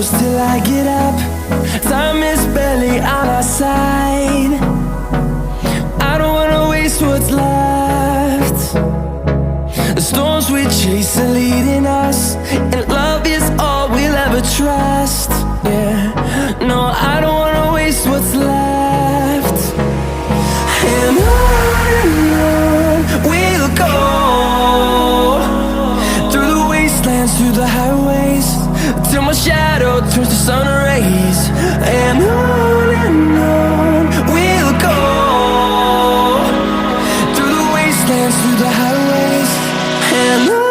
close till I get up. Time is barely on our side. I don't wanna waste what's left. The storms we chase are leading us, and love is all we'll ever trust. Yeah, no, I don't wanna waste what's left. And on we'll go, through the wastelands, through the highways, till my shadow turns to sun rays. And on we'll go, through the wastelands, through the highways, and on.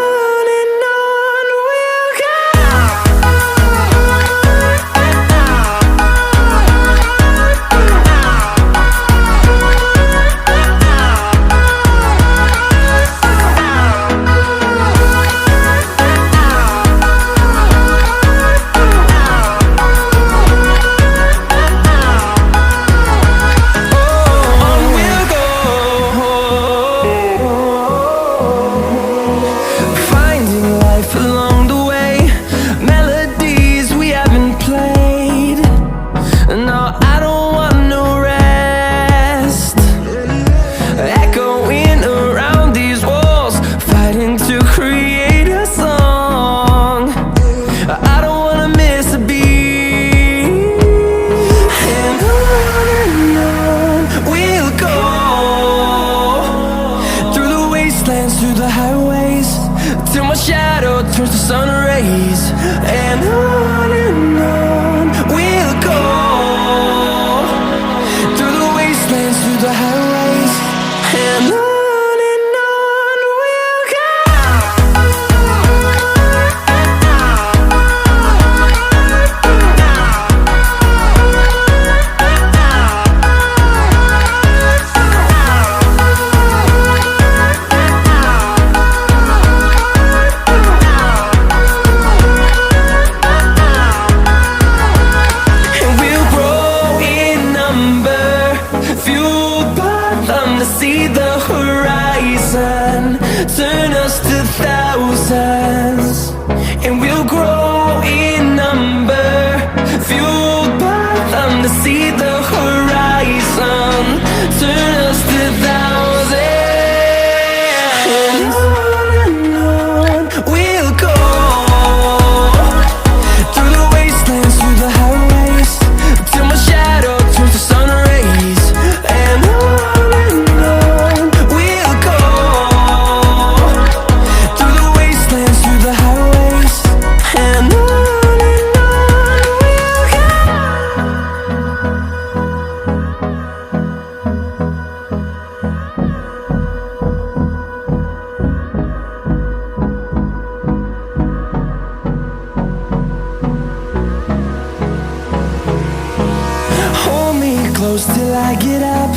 Till I get up,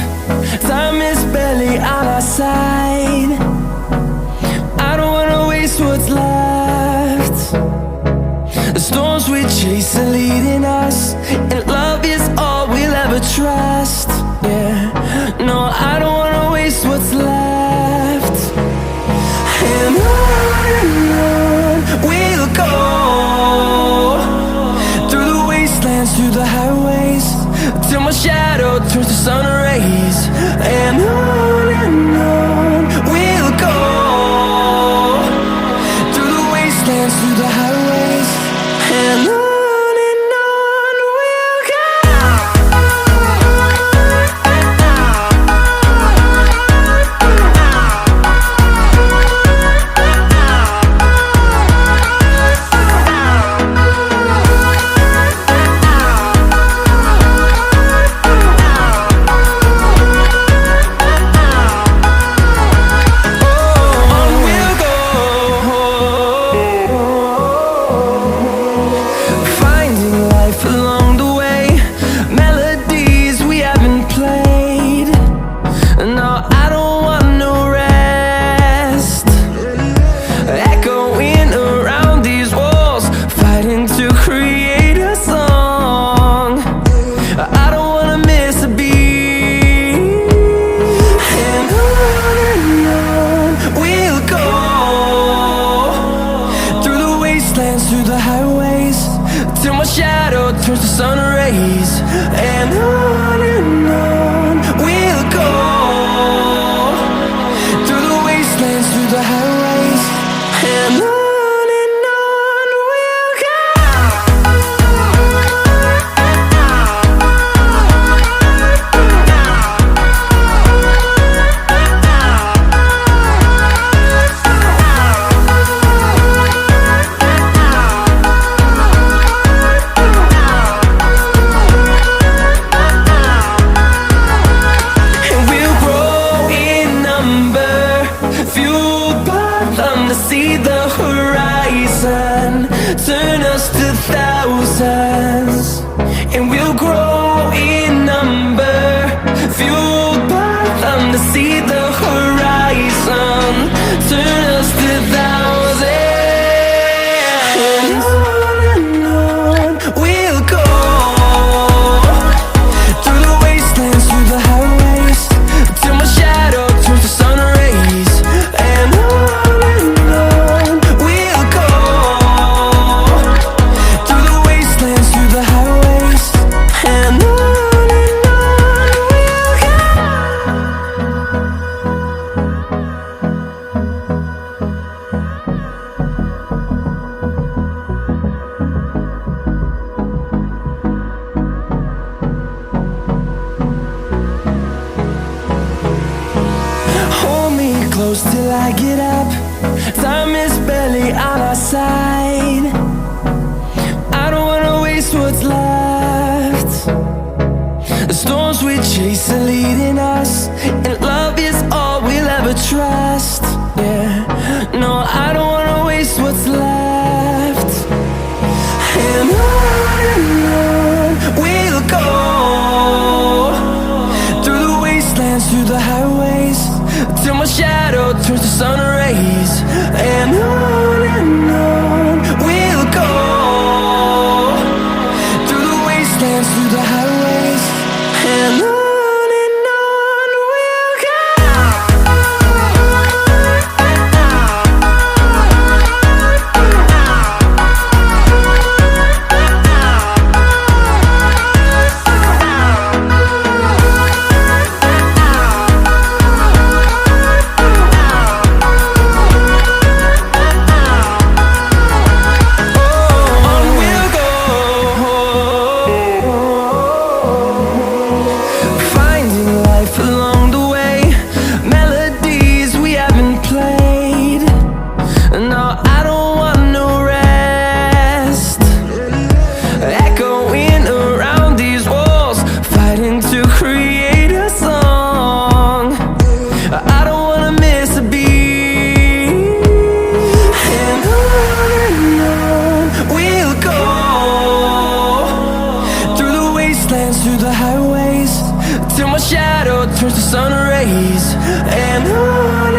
time is barely on our side. I don't wanna waste what's left. The storms we chase are leading us, and love is all we'll ever trust. Yeah, no, I don't wanna waste what's left. And on we'll go, through the wastelands, through the highways, till my shadow turns to sun rays. And on we'll go, through the wastelands, through the highways, and on we'll go. and on we'll go. Through the wastelands, through the highways, and on we'll go. See the horizon, turn us to thousands, and we'll grow in number, fueled by them to see the horizon, turn us to thousands, and on we'll go. Through the wastelands, through the highways, till my shadow turns to sun rays, and on close till I get up. Time is barely on our side. I don't wanna waste what's left. The storms we chase are leading us, and love is all we'll ever trust. Yeah, no, I don't wanna waste what's left. And on we'll go. Through the wastelands, through the highways, till my shadow turns to sun rays, and on we'll go. Through the wastelands, through the highways, and on we'll go. Through the highways, till my shadow turns to sun rays, and on